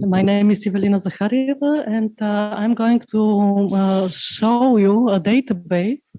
My name is Ivelina Zaharieva, and I'm going to show you a database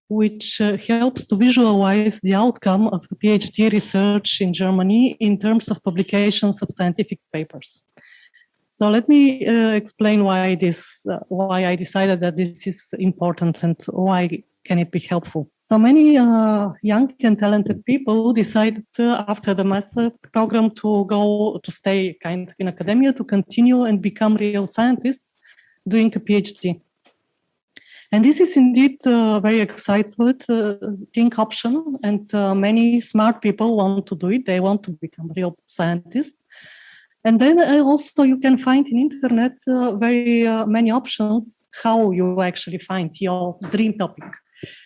which helps to visualize the outcome of PhD research in Germany in terms of publications of scientific papers. So let me explain why I decided that this is important and why can it be helpful. So many young and talented people decided after the master program to stay kind of in academia, to continue and become real scientists doing a PhD. And this is indeed a very exciting option, and many smart people want to do it. They want to become real scientists. And then also you can find in internet very many options how you actually find your dream topic.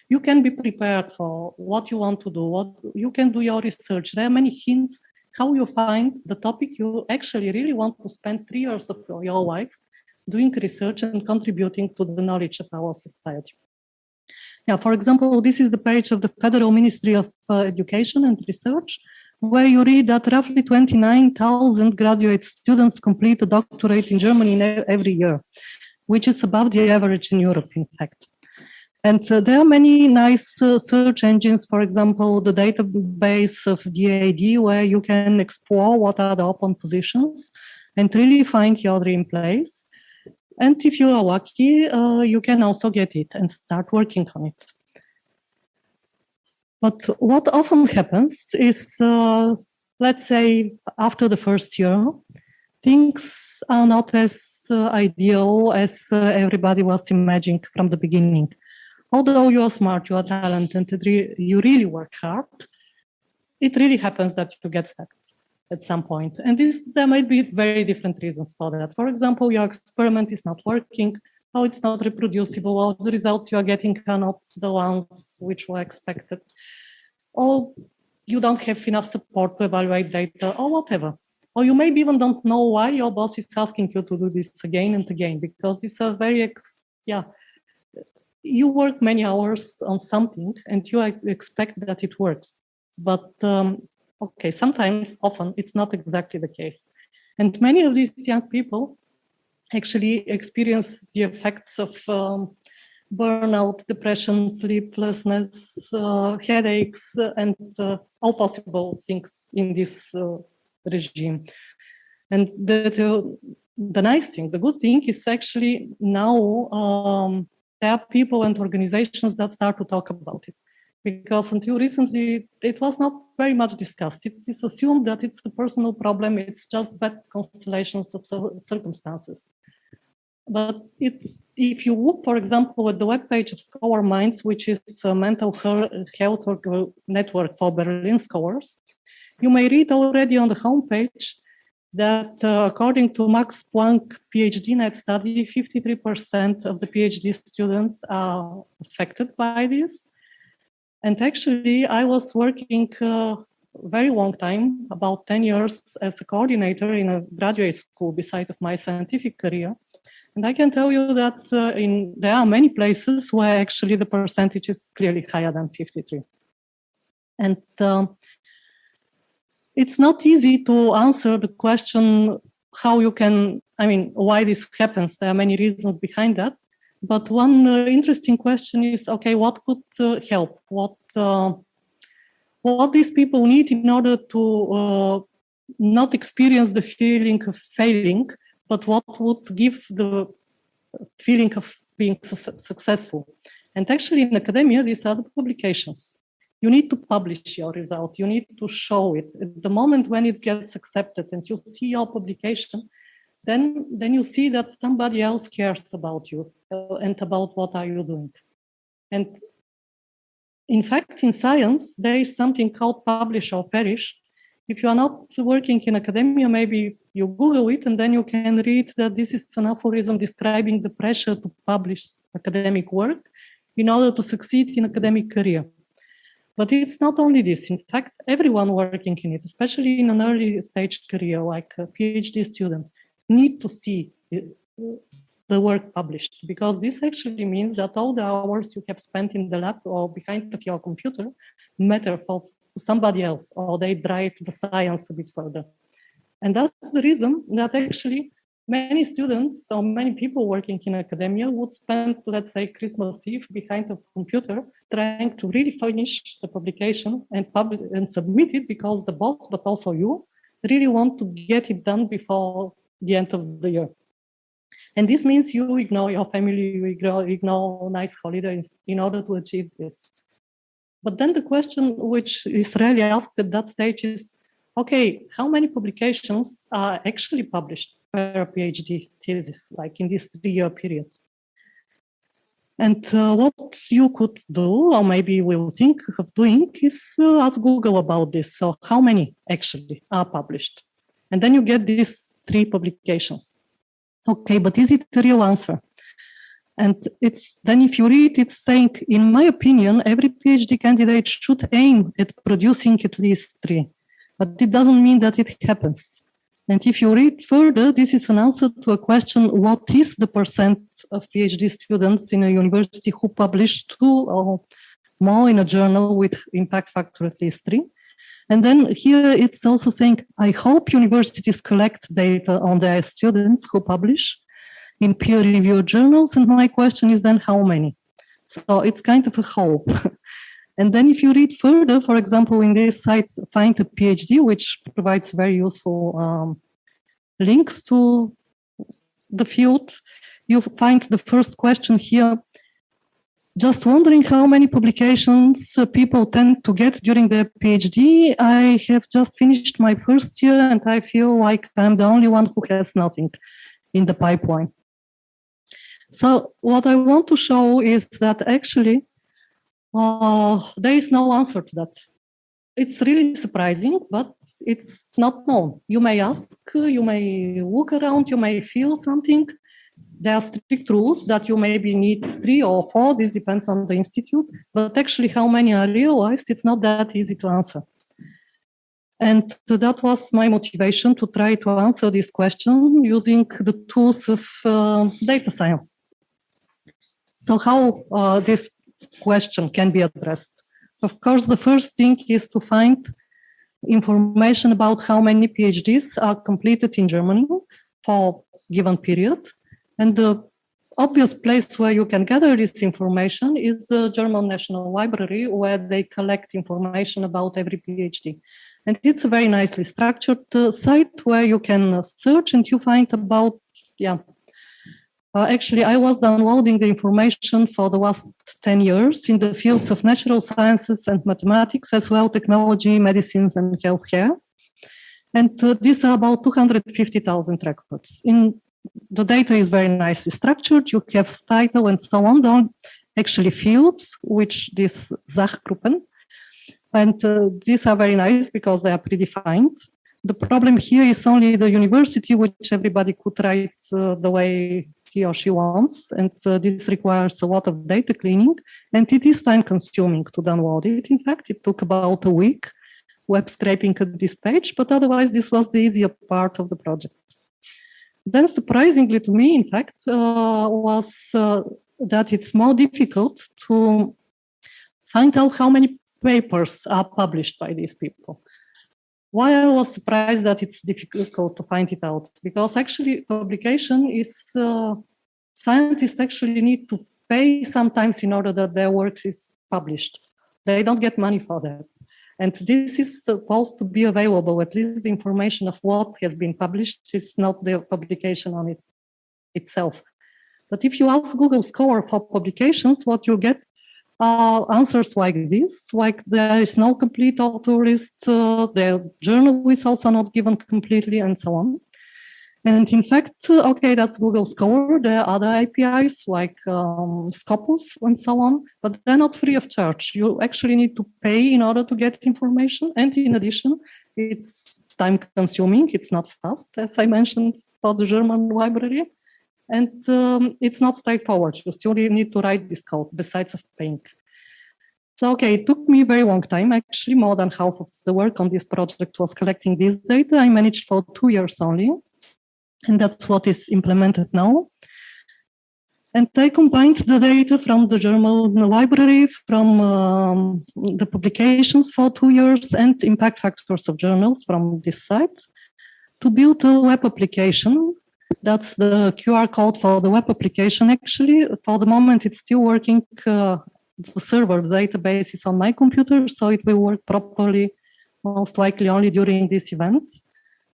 You can be prepared for what you want to do, what you can do your research. There are many hints how you find the topic you actually really want to spend 3 years of your life doing research and contributing to the knowledge of our society. Yeah, for example, this is the page of the Federal Ministry of Education and Research, where you read that roughly 29,000 graduate students complete a doctorate in Germany every year, which is above the average in Europe, in fact. And there are many nice search engines, for example, the database of DAD, where you can explore what are the open positions and really find your dream place. And if you are lucky, you can also get it and start working on it. But what often happens is, let's say, after the first year, things are not as ideal as everybody was imagining from the beginning. Although you are smart, you are talented, you really work hard, it really happens that you get stuck at some point. And there might be very different reasons for that. For example, your experiment is not working, or it's not reproducible, or the results you are getting are not the ones which were expected, or you don't have enough support to evaluate data, or whatever. Or you maybe even don't know why your boss is asking you to do this again and again, because these are very, you work many hours on something and you expect that it works. But okay, sometimes, often, it's not exactly the case. And many of these young people actually experience the effects of burnout, depression, sleeplessness, headaches, and all possible things in this regime. And the nice thing, the good thing is actually now there are people and organizations that start to talk about it. Because until recently, it was not very much discussed. It is assumed that it's a personal problem, it's just bad constellations of circumstances. But if you look, for example, at the webpage of Scholar Minds, which is a mental health network for Berlin scholars, you may read already on the homepage that according to Max Planck PhD Net study, 53% of the PhD students are affected by this. And actually, I was working a very long time, about 10 years, as a coordinator in a graduate school beside of my scientific career. And I can tell you that there are many places where actually the percentage is clearly higher than 53. And it's not easy to answer the question how you can, why this happens. There are many reasons behind that. But one interesting question is, okay, what could help? What these people need in order to not experience the feeling of failing, but what would give the feeling of being successful? And actually in academia, these are the publications. You need to publish your result. You need to show it. At the moment when it gets accepted and you see your publication, then you see that somebody else cares about you and about what are you doing. And in fact, in science, there is something called publish or perish. If you are not working in academia, maybe you Google it and then you can read that this is an aphorism describing the pressure to publish academic work in order to succeed in academic career. But it's not only this. In fact, everyone working in it, especially in an early stage career, like a PhD student, need to see the work published, because this actually means that all the hours you have spent in the lab or behind of your computer matter for somebody else, or they drive the science a bit further. And that's the reason that actually many students or many people working in academia would spend, let's say, Christmas Eve behind a computer trying to really finish the publication and submit it, because the boss, but also you, really want to get it done before the end of the year. And this means you ignore your family, you ignore nice holidays in order to achieve this. But then the question which is really asked at that stage is, okay, how many publications are actually published per PhD thesis, like in this 3-year period? And what you could do, or maybe will think of doing, is ask Google about this. So how many actually are published? And then you get these 3 publications. Okay, but is it a real answer? And it's then if you read, it's saying, in my opinion, every PhD candidate should aim at producing at least 3. But it doesn't mean that it happens. And if you read further, this is an answer to a question, what is the percent of PhD students in a university who publish 2 or more in a journal with impact factor at least 3? And then here it's also saying, I hope universities collect data on their students who publish in peer-reviewed journals. And my question is then, how many? So it's kind of a hope. And then if you read further, for example, in this site, Find a PhD, which provides very useful links to the field, you find the first question here, just wondering how many publications people tend to get during their PhD. I have just finished my first year and I feel like I'm the only one who has nothing in the pipeline. So what I want to show is that actually there is no answer to that. It's really surprising, but it's not known. You may ask, you may look around, you may feel something. There are strict rules that you maybe need 3 or 4, this depends on the institute, but actually how many are realized, it's not that easy to answer. And that was my motivation to try to answer this question using the tools of data science. So how this question can be addressed? Of course, the first thing is to find information about how many PhDs are completed in Germany for a given period. And the obvious place where you can gather this information is the German National Library, where they collect information about every PhD. And it's a very nicely structured site where you can search and you find about, actually, I was downloading the information for the last 10 years in the fields of natural sciences and mathematics, as well technology, medicines, and healthcare. And these are about 250,000 records. The data is very nicely structured. You have title and so on. There are actually fields, which these Sachgruppen. And these are very nice because they are predefined. The problem here is only the university, which everybody could write the way he or she wants. And this requires a lot of data cleaning. And it is time consuming to download it. In fact, it took about a week web scraping at this page, but otherwise this was the easier part of the project. Then surprisingly to me, in fact, was that it's more difficult to find out how many papers are published by these people. Why I was surprised that it's difficult to find it out? Because actually publication is, scientists actually need to pay sometimes in order that their work is published. They don't get money for that. And this is supposed to be available, at least the information of what has been published is not the publication on it itself. But if you ask Google Scholar for publications, what you get are answers like this, like there is no complete author list, the journal is also not given completely, and so on. And in fact, okay, that's Google Scholar. There are other APIs like Scopus and so on, but they're not free of charge. You actually need to pay in order to get information. And in addition, it's time consuming. It's not fast, as I mentioned, for the German library. And it's not straightforward. You still need to write this code besides of paying. So, okay, it took me a very long time. Actually, more than half of the work on this project was collecting this data. I managed for 2 years only. And that's what is implemented now. And I combined the data from the German library, from the publications for 2 years, and impact factors of journals from this site to build a web application. That's the QR code for the web application. Actually, for the moment, it's still working. The server, the database is on my computer, so it will work properly, most likely only during this event.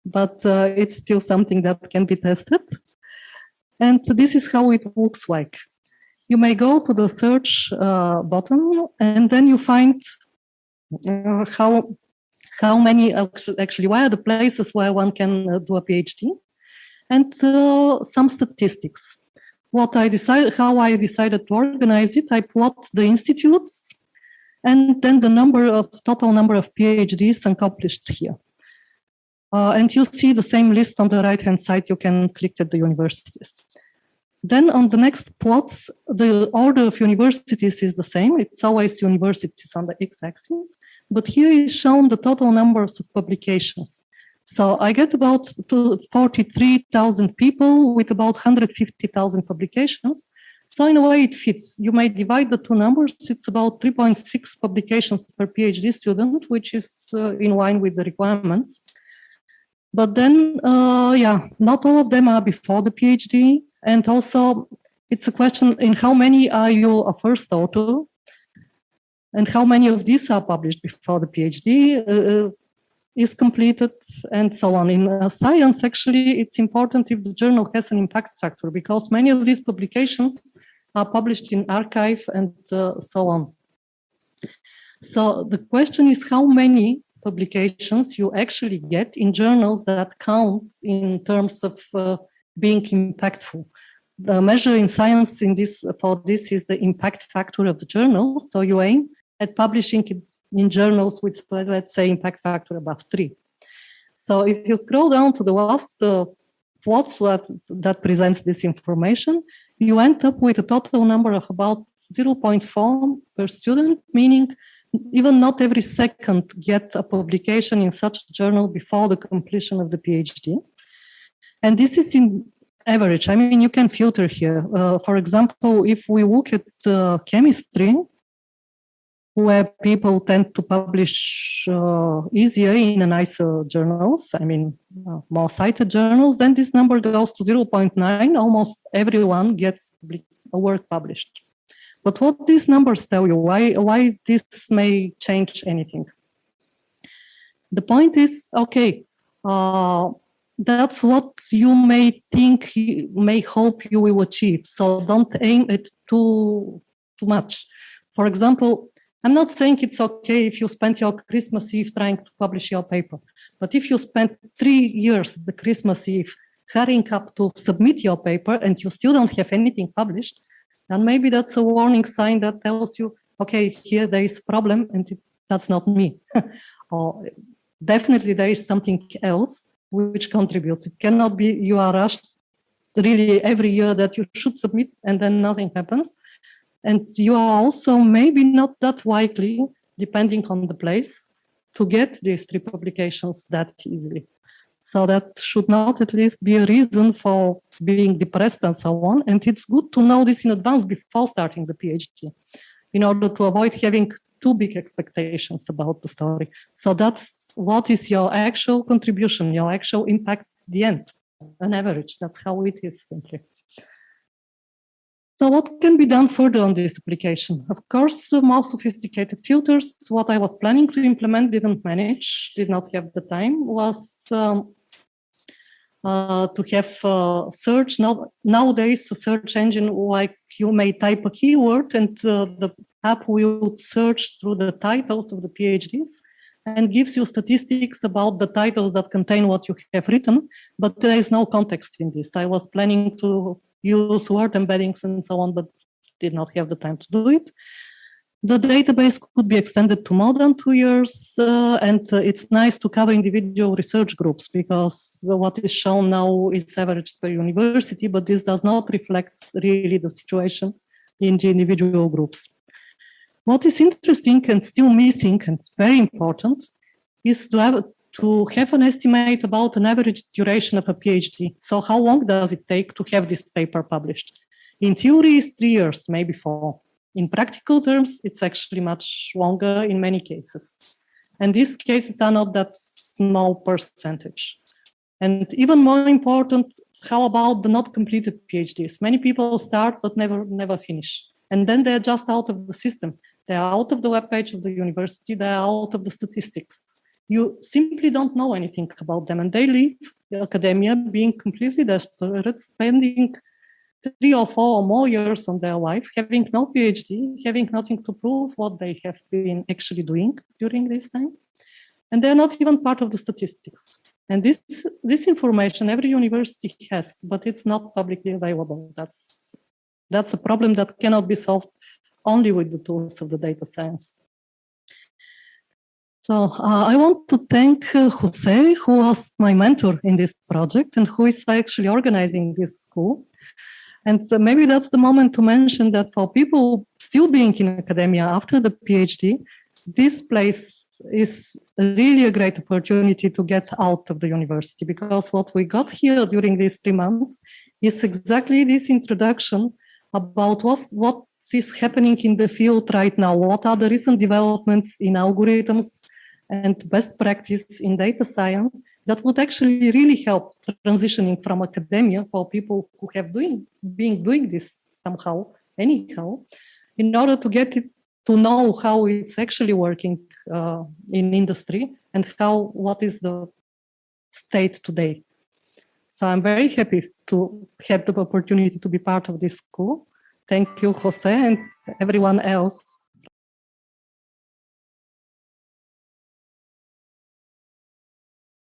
But it's still something that can be tested. And this is how it looks like. You may go to the search button, and then you find how many, actually, where are the places where one can do a PhD, and some statistics. How I decided to organize it, I plot the institutes, and then the total number of PhDs accomplished here. And you see the same list on the right-hand side. You can click at the universities. Then on the next plots, the order of universities is the same. It's always universities on the x-axis, but here is shown the total numbers of publications. So I get about 43,000 people with about 150,000 publications. So in a way it fits. You may divide the two numbers. It's about 3.6 publications per PhD student, which is in line with the requirements. But then, not all of them are before the PhD. And also, it's a question in how many are you a first author, and how many of these are published before the PhD is completed, and so on. In science, actually, it's important if the journal has an impact factor, because many of these publications are published in archive and so on. So the question is how many publications you actually get in journals that count in terms of being impactful. The measure in science for this is the impact factor of the journal. So you aim at publishing it in journals with, let's say, impact factor above 3. So if you scroll down to the last plots that presents this information, you end up with a total number of about 0.4 per student, meaning even not every second get a publication in such a journal before the completion of the PhD. And this is in average. I mean, you can filter here. For example, if we look at chemistry, where people tend to publish easier in nicer journals, I mean, more cited journals, then this number goes to 0.9. Almost everyone gets a work published. But what these numbers tell you, why this may change anything? The point is, okay, that's what you may think, may hope you will achieve. So don't aim at too much. For example, I'm not saying it's okay if you spend your Christmas Eve trying to publish your paper. But if you spend 3 years, the Christmas Eve, hurrying up to submit your paper and you still don't have anything published, then maybe that's a warning sign that tells you, okay, here there is a problem and that's not me. Or definitely there is something else which contributes. It cannot be you are rushed really every year that you should submit and then nothing happens. And you are also maybe not that likely, depending on the place, to get these 3 publications that easily. So that should not at least be a reason for being depressed and so on. And it's good to know this in advance before starting the PhD, in order to avoid having too big expectations about the story. So that's what is your actual contribution, your actual impact at the end, an average. That's how it is simply. So what can be done further on this application? Of course, more sophisticated filters. What I was planning to implement did not have the time, was to have search. Nowadays, a search engine, like you may type a keyword and the app will search through the titles of the PhDs and gives you statistics about the titles that contain what you have written, but there is no context in this. I was planning to use word embeddings and so on, but did not have the time to do it. The database could be extended to more than 2 years, and it's nice to cover individual research groups, because what is shown now is averaged per university, but this does not reflect really the situation in the individual groups. What is interesting and still missing, and it's very important, is to have an estimate about an average duration of a PhD. So how long does it take to have this paper published? In theory, it's 3 years, maybe 4. In practical terms, it's actually much longer in many cases. And these cases are not that small percentage. And even more important, how about the not completed PhDs? Many people start but never finish. And then they're just out of the system. They're out of the webpage of the university, they're out of the statistics. You simply don't know anything about them. And they leave the academia being completely desperate, spending 3 or 4 or more years on their life, having no PhD, having nothing to prove what they have been actually doing during this time. And they're not even part of the statistics. And this information every university has, but it's not publicly available. That's a problem that cannot be solved only with the tools of the data science. So I want to thank Jose, who was my mentor in this project and who is actually organizing this school. And so maybe that's the moment to mention that for people still being in academia after the PhD, this place is really a great opportunity to get out of the university, because what we got here during these 3 months is exactly this introduction about what is happening in the field right now, what are the recent developments in algorithms and best practice in data science that would actually really help transitioning from academia for people who have been doing this somehow, anyhow, in order to get it to know how it's actually working in industry and what is the state today. So I'm very happy to have the opportunity to be part of this school. Thank you, Jose, and everyone else.